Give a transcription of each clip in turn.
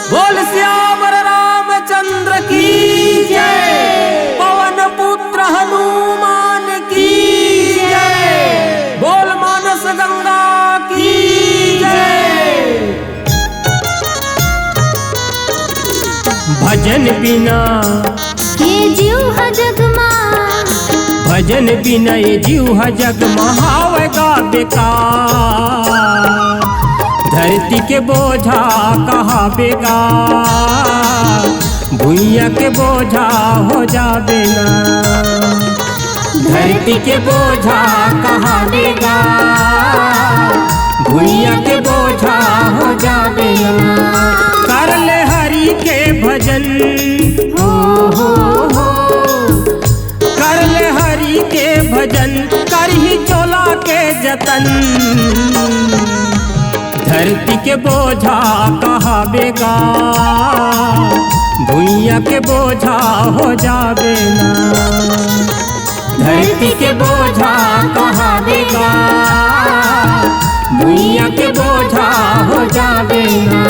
बोल श्यावर रामचंद्र की जय, पवन पुत्र हनुमान की जय, बोल मानस गंगा की जय। भजन बिना ये जीव है जगमा, भजन बिना ये जीव है जगमा हावेगा बेकार। धरती के बोझा कहा बेगा, भुइया के बोझा हो जाबे ना। धरती के बोझा कहा बेगा, भुइया के बोझा हो जाबे ना। कर ले हरि के भजन हो, कर ले हरि के भजन, कर ही चोला के जतन। धरती के बोझा कहा बेगा, भुइया के बोझा हो जाबे ना। धरती के बोझा कहा बेगा, भुइया के बोझा हो जाबे ना।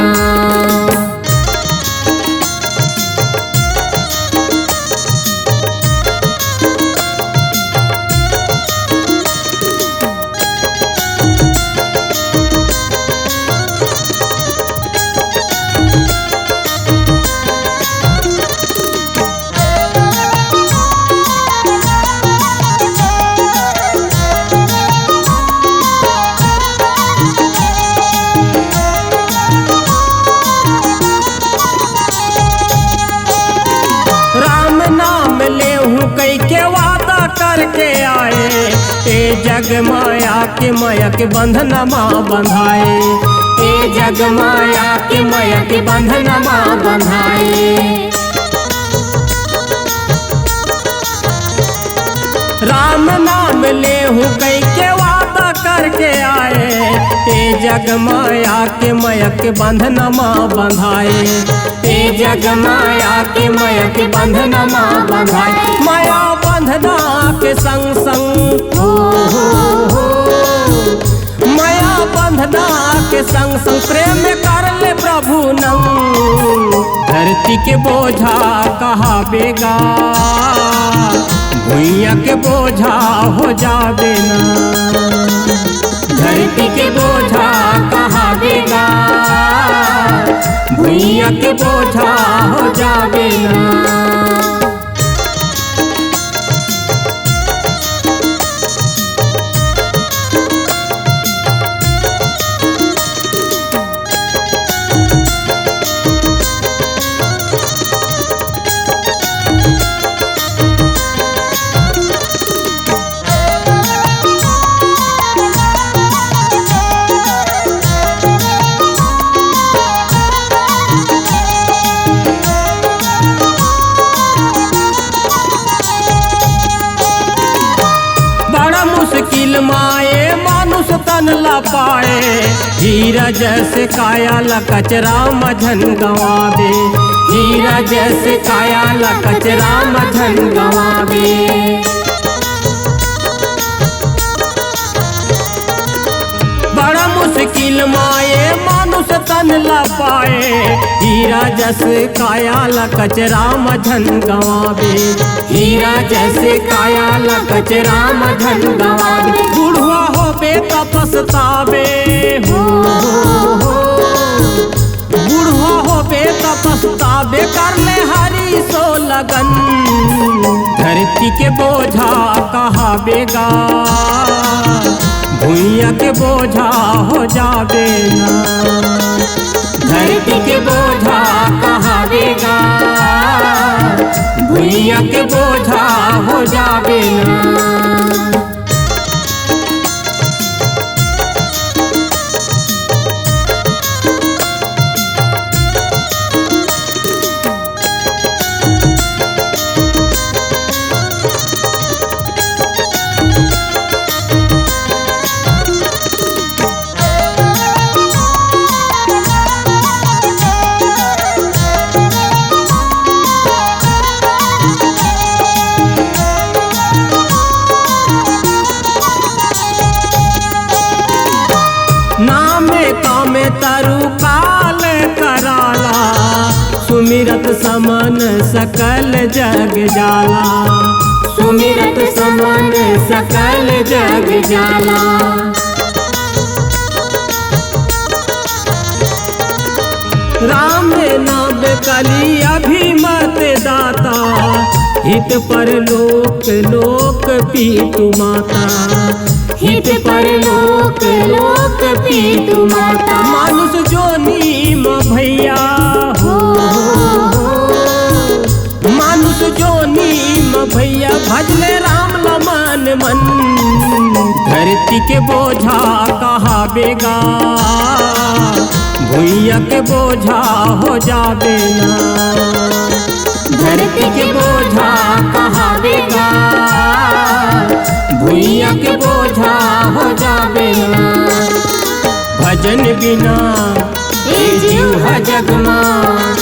करके आए ए जग माया के माया के बंधनमा बंधाए, ए जग माया के माया के बंधनमा बंधाए। राम नाम ले हूँ कई के वादा करके आए, ए जग माया के बंधनमा बंधाए, ए जग माया के बंधनमा बंधाए। माया बंधना के संग संग हो, माया बंधना के संग संग प्रेम कर ले प्रभु नंग। धरती के बोझा कहा बेगा, भुइया के बोझा हो जाबे ना। धरती के बोझा कहा बेगा, भुइया के बोझा हो जाबे ना। मुश्किल माए मानुष तन ला पाए, हीरा जैसे काया ला कचरा मझन गवावे, हीरा जैसे काया ला कचरा मझन गवावे। बड़ा मुश्किल माए मानुष तन ला पाए, हीरा जैसे काया ला कचरा मझन गवावे, हीरा जैसे काया ला कचरा मझन गवावे। बुढ़वा हो बे तपस्तावे हो, बुढ़वा हो बे तपस्तावे कर ले हरि सो लगन। धरती के बोझा कहा बेगा, भुइया के बोझा हो जाबे ना। धरती के बोझा कहा बेगा, भुइया के बोझा हो जाबे ना। सुमिरत समन सकल जग जाला, सुमिरत समन सकल जग जाला। राम नाम कली अभिमत दाता, हित पर लोक लोक पीतु माता, हित पर लोक लोक पीतु माता। मानुष जो नीम भैया हो, मानुष जो नीम भैया भजले राम लमन मन, धरती के बोझा कहा बेगा, भुइया के बोझा हो जाबे ना, धरती के बोझा कहा बेगा, भुइया के बोझा हो जाबे ना। भजन बिना ए जीव है जग मां,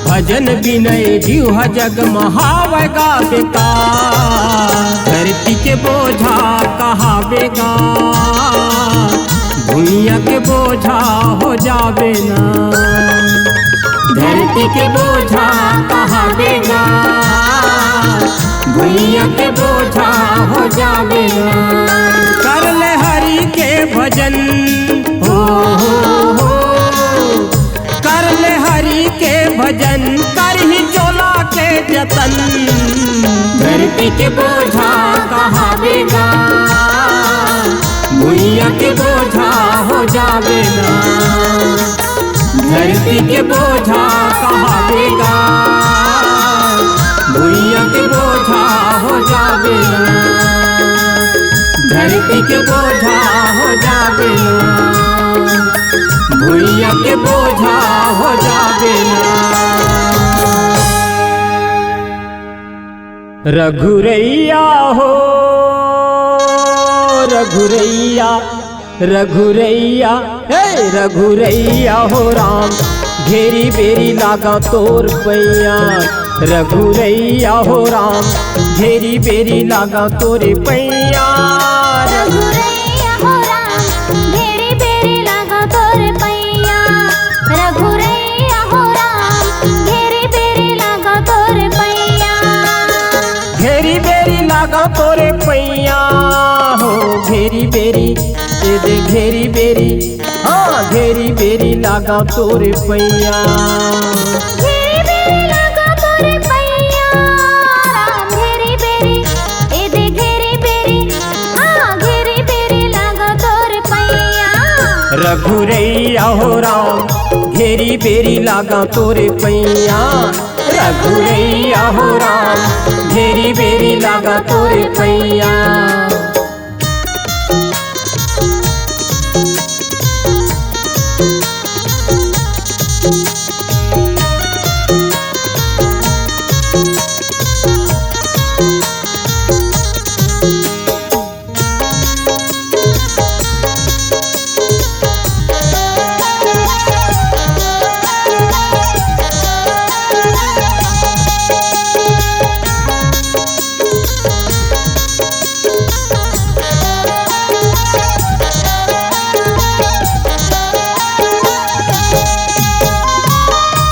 भजन बिना ए जीव है जग महावेगा बेकार, धरती के बोझा कहा बेगा, भुइया के बोझा हो जाबे ना, धरती के बोझा कहा बेगा, भुइया के बोझा हो जाबे ना। कर ले हरि के भजन हो, कर ले हरि के भजन, कर ही चोला के जतन, धरती के बोझा कहा बेगा, भुइया के बोझा हो जाबे ना, धरती के बोझा कहा बेगा, भुइया के बोझा हो जाबे ना, धरती के बोझा हो जाबे ना, भुइया के बोझा हो जाबे ना। रघुरैया हो रघुरैया, रघुरैया हे रघुरैया हो राम, घेरी बेरी लागा तोर पैया, रघुरैया हो राम, घेरी बेरी लागा तोरे पैया। रघुरैया हो राम, घेरी बेरी लागा तोरे पैया, रघुरैया हो राम, घेरी बेरी लागा तोरे पैया, घेरी बेरी लागा तोरे पैया हो, घेरी बेरी दे घेरी बेरी, हाँ घेरी बेरी लागा तोरे पैया, घेरी बेरी लागा तोरे पैया, राम घेरी बेरी ए दे घेरी बेरी, हाँ घेरी बेरी लागा तोरे पैया। रघुरैया हो राम, घेरी बेरी लागा तोरे पैया, रघुरैया हो राम, घेरी बेरी लागा तोरे पैया।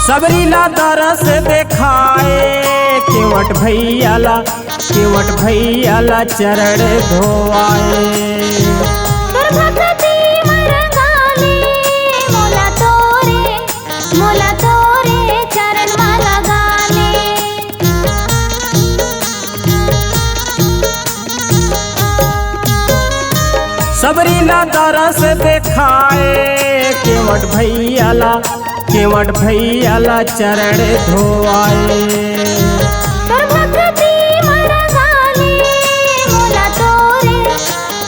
सबरीला तरस देखाए, केवट भैयाला, केवट भैयाला चरण धोआए, भक्ति मरगाले, मोला तोरे चरण माला गाले, सबरीला तरस देखाए, केवट भैयाला, केवट भैयाला चरण धोआए, भक्ति मरगाले,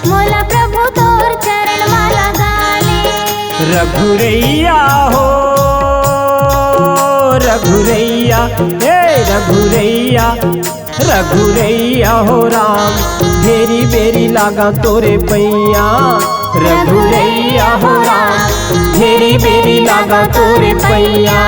मोला प्रभु तोर चरण माला गाले। रघुरैया हो रघुरैया हे रघुरैया, रघुरैया हो राम, घेरी बेरी लागा तोरे पैया, रघुरैया हो राम, घेरी बेरी लागा तोरे पैया।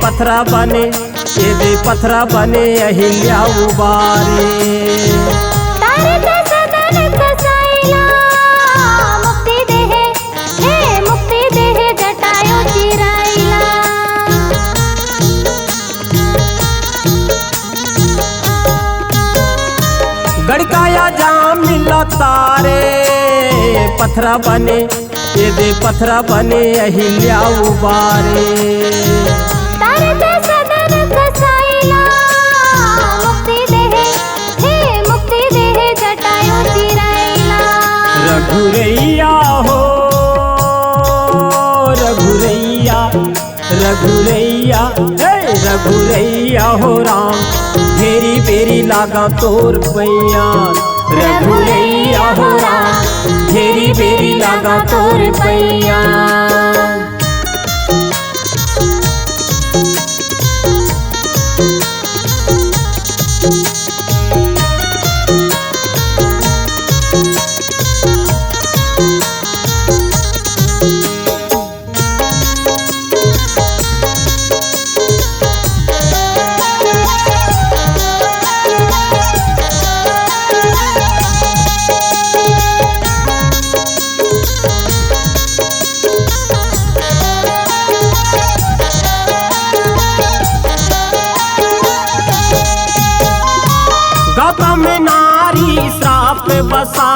पथरा बने ये दे पथरा बने अहिल्या उबारे। तारे ते सदन कसाईला मुक्ती दे हे मुक्ती दे जटायु चिराईला। गड़काया जाम मिला तारे पथरा बने ये दे पथरा बने अहिल्या उबारे। तारे ते सदन कसाईला मुक्ति दे हे मुक्ति दे जटायु चिराईला। रघुरैया हो रघुरैया रघुरैया हे रघुरैया हो राम घेरी बेरी लागा तोर पैया। रघुरैया हो राम घेरी बेरी लागा तोर पैया। गौतम नारी श्राप बसा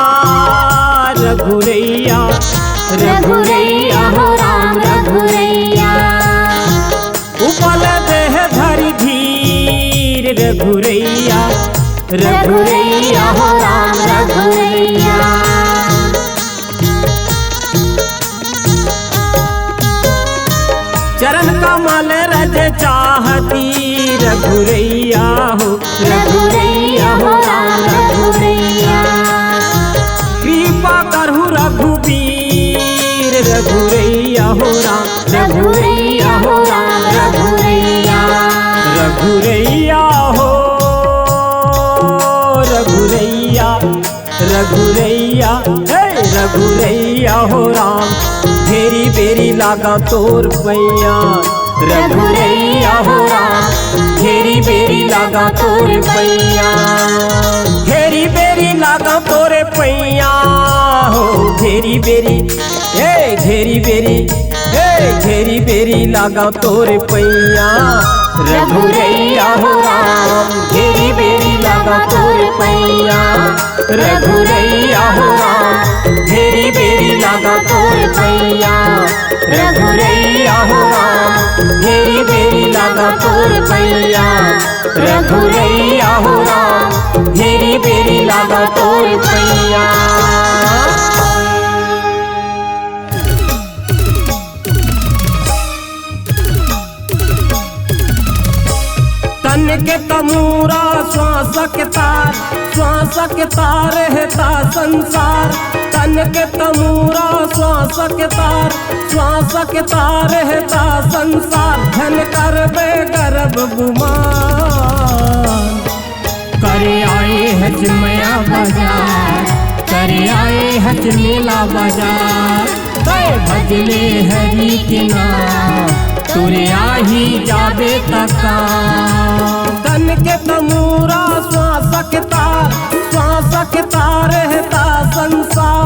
रघुरैया रघुरैया हो राम रघुरैया। उपल देह धरि धीर रघुरैया रघुरैया हो राम रघुरैया। चरण कमल रज चाहती रघुरैया हो रघुरैया हो राम रघुरैया। कृपा करहु रघुवीर रघुरैया हो राम रघुरैया हो राम रघुरैया। रघुरैया हो रघुरैया रघुरैया हे रघुरैया हो राम घेरी बेरी लागा तोर पैया। रघुरैया हो राम घेरी बेरी लागा तोर पैया। घेरी बेरी लागा तोरे पैया हो घेरी बेरी हे घेरी बेरी हे घेरी बेरी लागा तोरे पैया। रघुरैया हो राम घेरी बेरी लागा तोरे पैया। रघुरैया हो राम घेरी बेरी लागा तोरे पैया। रघुरैया हो राम घेरी बेरी लागा तोर पैया। रघुरैया हो राम घेरी बेरी लागा तोर पैया। तन के तमूरा श्वास के तार हेता संसार। तन के तमूरा श्वास के तार हेता संसार। धन करबे गर्भ गुमान करे आए हज मया बाजार। करे आए हज मेला बाजार। तय भजले हरि के नाम तुरे आही जाबे तका। तन के तमूरा श्वास के तार हेता संसार।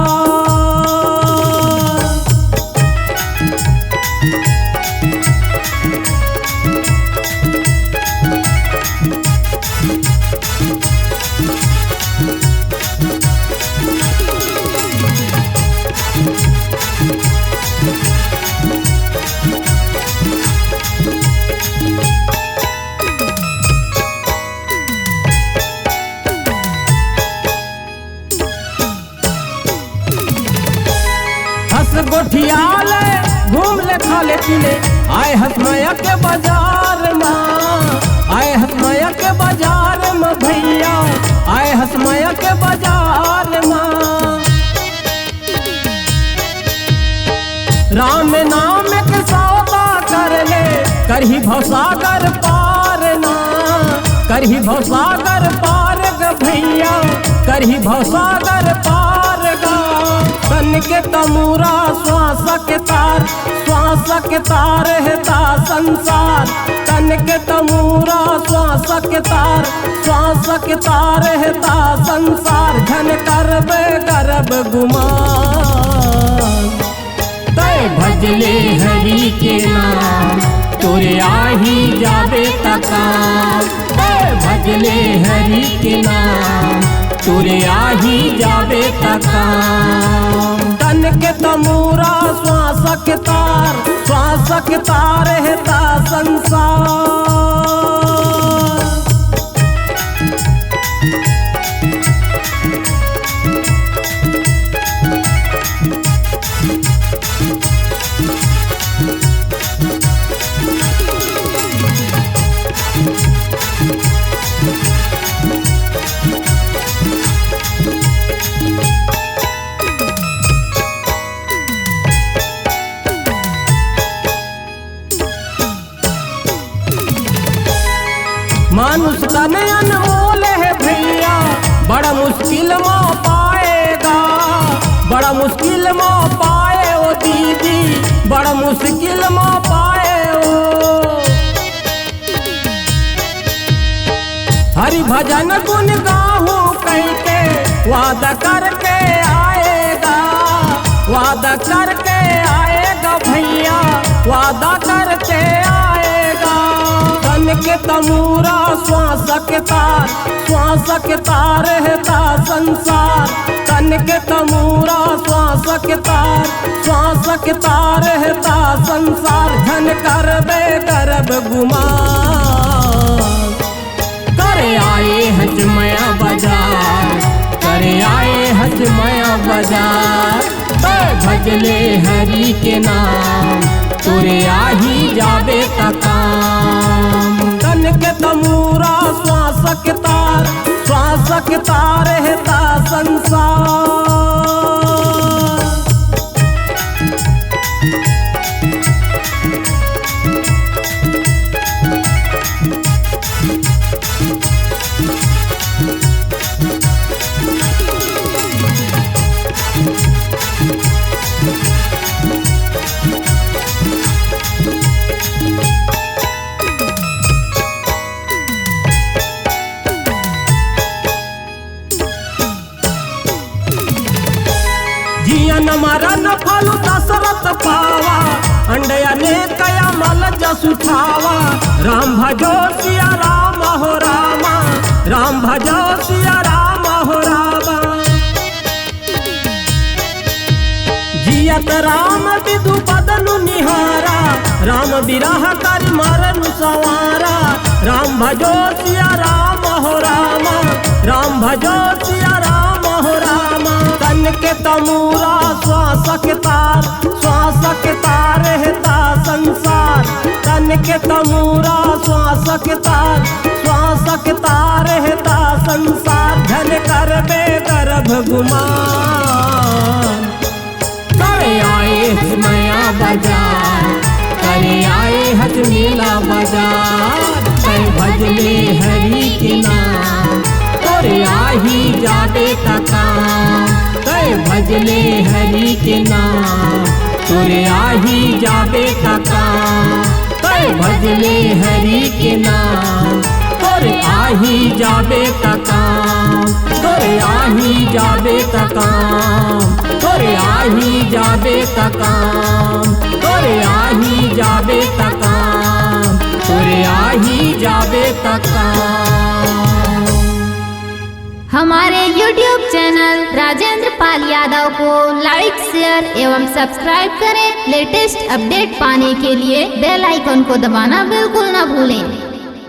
गोठियाले घूम ले खा ले पीले आए हसमया के बाजार में। आए हसमया के बाजार में भैया आए हसमया के बाजार में। राम नाम के सौदा कर ले करही भवसागर पार ना। करही भवसागर पार ग भैया करही भवसागर पार गा। तन के तमूरा श्वास के तार हेता संसार। तन के तमूरा श्वास के तार हेता संसार। झन करबे गर्भ गुमान तय भजले हरि के नाम तोरे आही जाबे तकाम। तय भजले हरि के नाम तोरे आही जाबे तकाम। तन के तमूरा श्वास के तार हेता संसार। मानुष तन अनमोल है भैया, बड़ा मुश्किल में पाएगा। बड़ा मुश्किल में पाए ओ दीदी, बड़ा मुश्किल में पाए ओ। हरि भजन गुण गाहूं कह के वादा करके आएगा। वादा करके आएगा भैया, वादा करके आएगा। तन के तमूरा श्वास के तार हेता संसार। तन के तमूरा श्वास के तार हेता संसार। धन करबे गर्भ गुमान करे आए हजमया बाजार। करे आए हजमया बाजार। भजले हरि के नाम तोरे आही जाबे तकाम। तन के तमूरा श्वास के तार हेता संसार। जियन मरन फल दशरथ पावा, अंडया ने कया मल जस उठावा। राम भजो सिया राम हो रामा, राम भजो सिया राम हो रामा। जियत राम विदु बदनु निहारा, राम विरह कर मरन सवारा। राम भजो सिया राम हो रामा, राम भजो सिया राम हो रामा। तन के तमूरा श्वास के तार हेता संसार। तन के तमूरा श्वास के तार हेता संसार। धन करबे गर्भ गुमान करे आए हजमया बाजार। करे आए हजमेला बाजार। भजले हरि के नाम तोरे आही जाबे तकाम। भजले हरि के नाम तोरे आही जाबे तकाम। भजले हरि के नाम तोरे आही जाबे तकाम। तोरे आही जाबे तकाम। तोरे आही जाबे तकाम। तोरे आही जाबे तकाम। तोरे आही जाबे तकाम। हमारे YouTube चैनल राजेंद्र पाल यादव को लाइक, शेयर एवं सब्सक्राइब करें। लेटेस्ट अपडेट पाने के लिए बेल आइकन को दबाना बिल्कुल न भूलें।